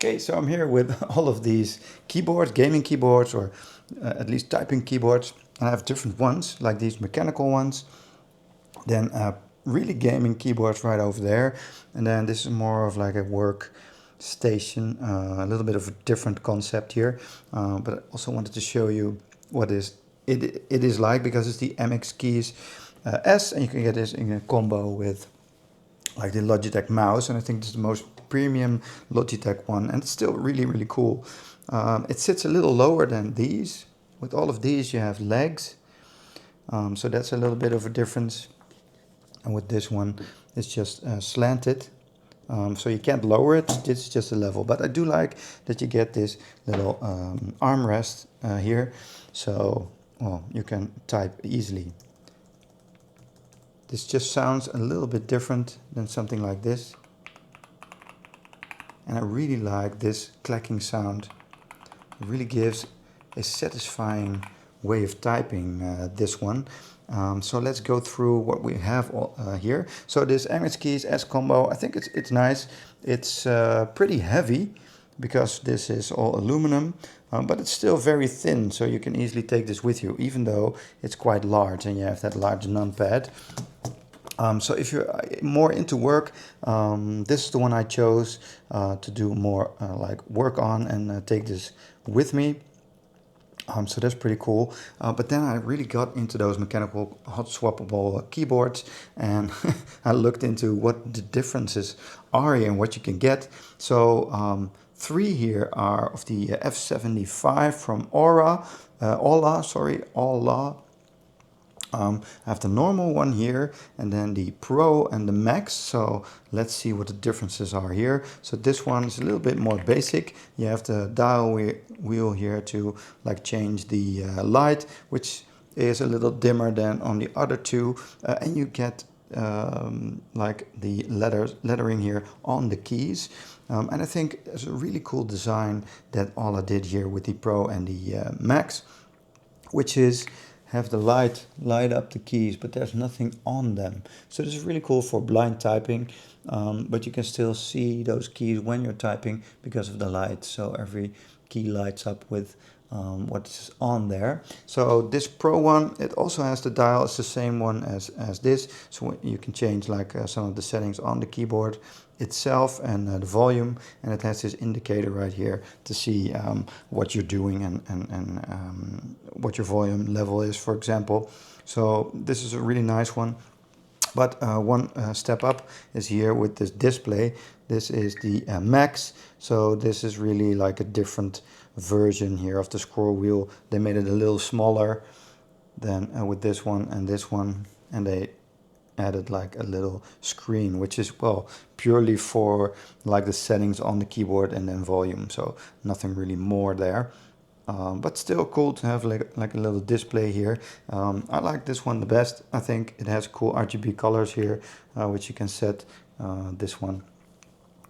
Okay, so I'm here with all of these keyboards, gaming keyboards, or at least typing keyboards. I have different ones, like these mechanical ones, then really gaming keyboards right over there, and then this is more of like a work station, a little bit of a different concept here, but I also wanted to show you what it is like, because it's the MX Keys S, and you can get this in a combo with like the Logitech mouse, and I think this is the most premium Logitech one, and it's still really cool. It sits a little lower than these. With all of these you have legs, so that's a little bit of a difference, and with this one it's just slanted, so you can't lower it. This is just a level, but I do like that you get this little armrest here, so well, you can type easily. This just sounds a little bit different than something like this. And I really like this clacking sound. It really gives a satisfying way of typing, this one. So let's go through what we have here. So this MX Keys S combo, I think it's nice. It's pretty heavy because this is all aluminum, but it's still very thin, so you can easily take this with you, even though it's quite large and you have that large numpad. So if you're more into work, this is the one I chose to do more like work on, and take this with me. So that's pretty cool. But then I really got into those mechanical hot swappable keyboards, and I looked into what the differences are here and what you can get. So three here are of the F75 from Aula. I have the normal one here, and then the Pro and the Max. So let's see what the differences are here. So this one is a little bit more basic. You have the dial wheel here to like change the light, which is a little dimmer than on the other two, and you get like the lettering here on the keys. And I think it's a really cool design that Aula did here with the Pro and the Max, which is have the light up the keys, but there's nothing on them. So this is really cool for blind typing, but you can still see those keys when you're typing because of the light. So every key lights up with what's on there. So this Pro one, it also has the dial. It's the same one as this, so you can change like some of the settings on the keyboard itself, and the volume, and it has this indicator right here to see what you're doing, and what your volume level is, for example. So this is a really nice one. But one step up is here with this display. This is the Max, so this is really like a different version here of the scroll wheel. They made it a little smaller than with this one and this one, and they added like a little screen, which is, well, purely for like the settings on the keyboard and then volume, so nothing really more there. But still cool to have like a little display here. I like this one the best. I think it has cool RGB colors here, which you can set. This one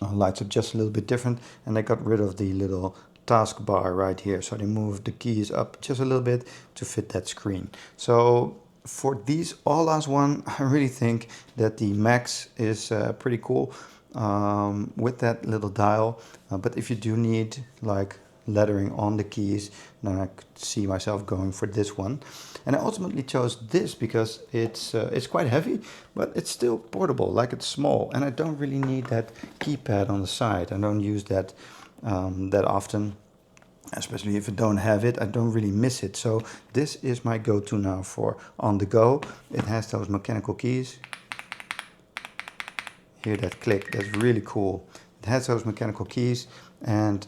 lights up just a little bit different, and they got rid of the little taskbar right here, so they moved the keys up just a little bit to fit that screen. So for these Aulas one, I really think that the Max is pretty cool with that little dial. But if you do need like lettering on the keys, then I could see myself going for this one. And I ultimately chose this because it's quite heavy, but it's still portable, like it's small, and I don't really need that keypad on the side. I don't use that that often, especially if I don't have it. I don't really miss it. So this is my go-to now for on the go. It has those mechanical keys. Hear that click? That's really cool. It has those mechanical keys, and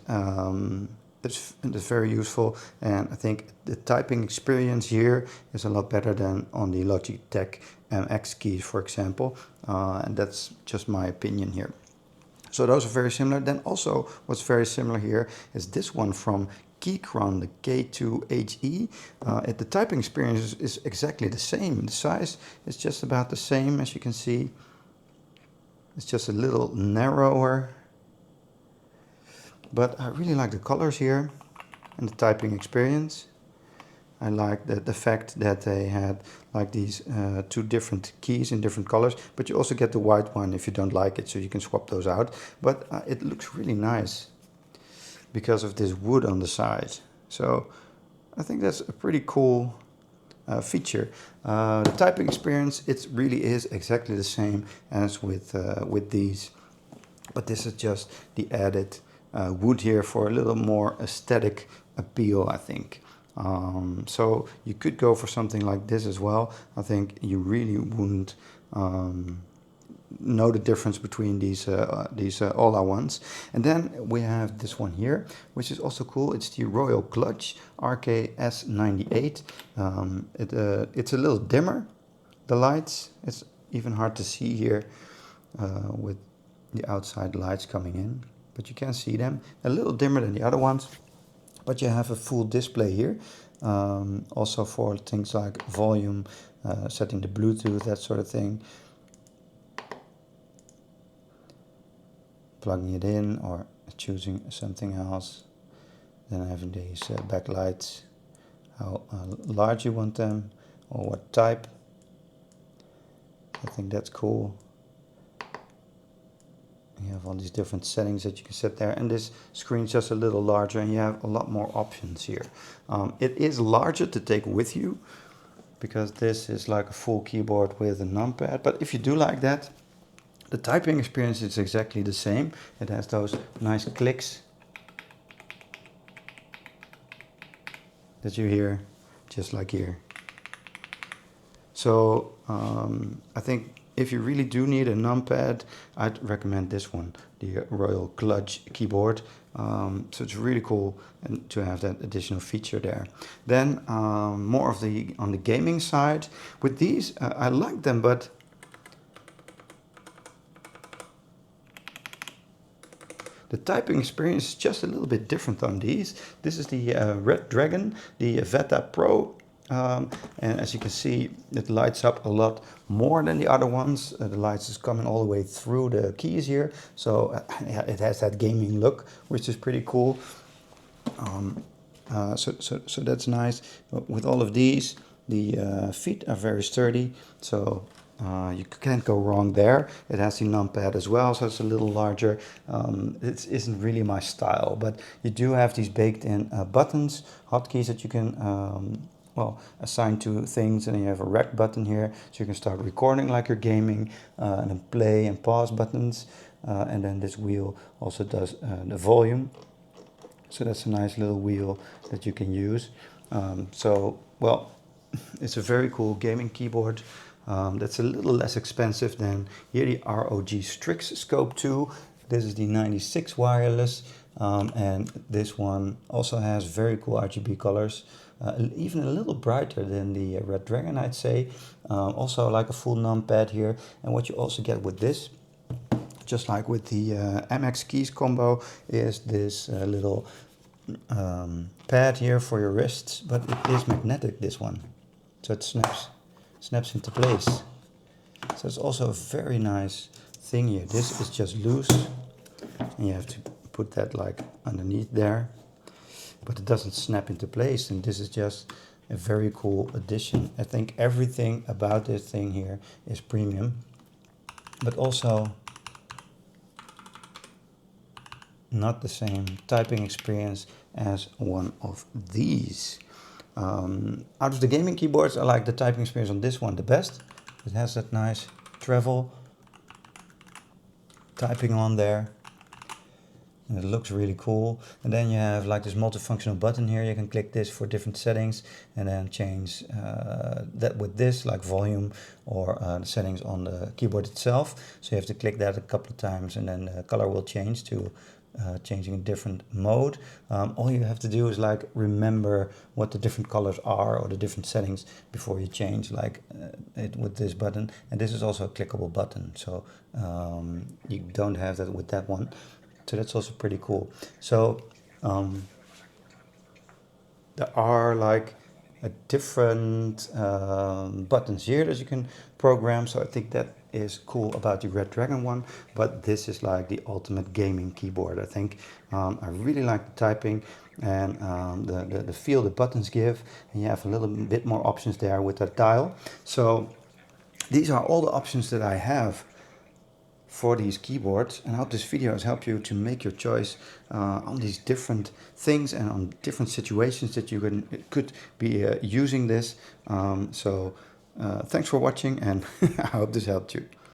it's very useful. And I think the typing experience here is a lot better than on the Logitech MX keys, for example. And that's just my opinion here. So those are very similar. Then also what's very similar here is this one from Keychron, the K2HE. The typing experience is exactly the same. The size is just about the same, as you can see. It's just a little narrower. But I really like the colors here and the typing experience. I like the fact that they had like these two different keys in different colors, but you also get the white one if you don't like it, so you can swap those out. But it looks really nice. because of this wood on the side. So I think that's a pretty cool feature. The typing experience, it really is exactly the same as with these, but this is just the added wood here for a little more aesthetic appeal, I think. So you could go for something like this as well. I think you really wouldn't know the difference between these Ola ones. And then we have this one here, which is also cool. It's the Royal Clutch RKS98. It's a little dimmer, the lights. It's even hard to see here with the outside lights coming in, but you can see them. A little dimmer than the other ones, but you have a full display here. Also for things like volume, setting the Bluetooth, that sort of thing. Plugging it in or choosing something else. Then having these backlights, how large you want them or what type. I think that's cool. You have all these different settings that you can set there, and this screen's just a little larger and you have a lot more options here. It is larger to take with you because this is like a full keyboard with a numpad, but if you do like that, the typing experience is exactly the same. It has those nice clicks that you hear, just like here. So I think if you really do need a numpad, I'd recommend this one, the Royal Clutch keyboard. So it's really cool and to have that additional feature there. Then more of on the gaming side. With these, I like them, but the typing experience is just a little bit different on these. This is the Red Dragon, the Veta Pro. And as you can see, it lights up a lot more than the other ones. The lights is coming all the way through the keys here. So it has that gaming look, which is pretty cool. So that's nice. But with all of these, the feet are very sturdy. So you can't go wrong there. It has the numpad as well, so it's a little larger. It isn't really my style, but you do have these baked in buttons, hotkeys that you can assign to things, and you have a rec button here, so you can start recording like you're gaming, and then play and pause buttons, and then this wheel also does the volume. So that's a nice little wheel that you can use. It's a very cool gaming keyboard. That's a little less expensive than here, the ROG Strix Scope 2. This is the 96 wireless, and this one also has very cool RGB colors, even a little brighter than the Red Dragon, I'd say. Also like a full numpad here, and what you also get with this, just like with the MX Keys combo, is this little pad here for your wrists, but it is magnetic, this one, so it snaps into place. So it's also a very nice thing here. This is just loose, and you have to put that like underneath there, but it doesn't snap into place, and this is just a very cool addition. I think everything about this thing here is premium, but also not the same typing experience as one of these. Out of the gaming keyboards, I like the typing experience on this one the best. It has that nice travel typing on there, and it looks really cool. And then you have like this multifunctional button here. You can click this for different settings, and then change that with this, like volume or the settings on the keyboard itself. So you have to click that a couple of times, and then the color will change to changing a different mode. All you have to do is like remember what the different colors are or the different settings before you change, like it with this button. And this is also a clickable button, so you don't have that with that one. So that's also pretty cool. So there are like different buttons here that you can program, so I think that is cool about the Red Dragon one. But this is like the ultimate gaming keyboard, I think. I really like the typing and the feel the buttons give, and you have a little bit more options there with that dial. So these are all the options that I have for these keyboards, and I hope this video has helped you to make your choice on these different things and on different situations that you could be using this. So thanks for watching, and I hope this helped you.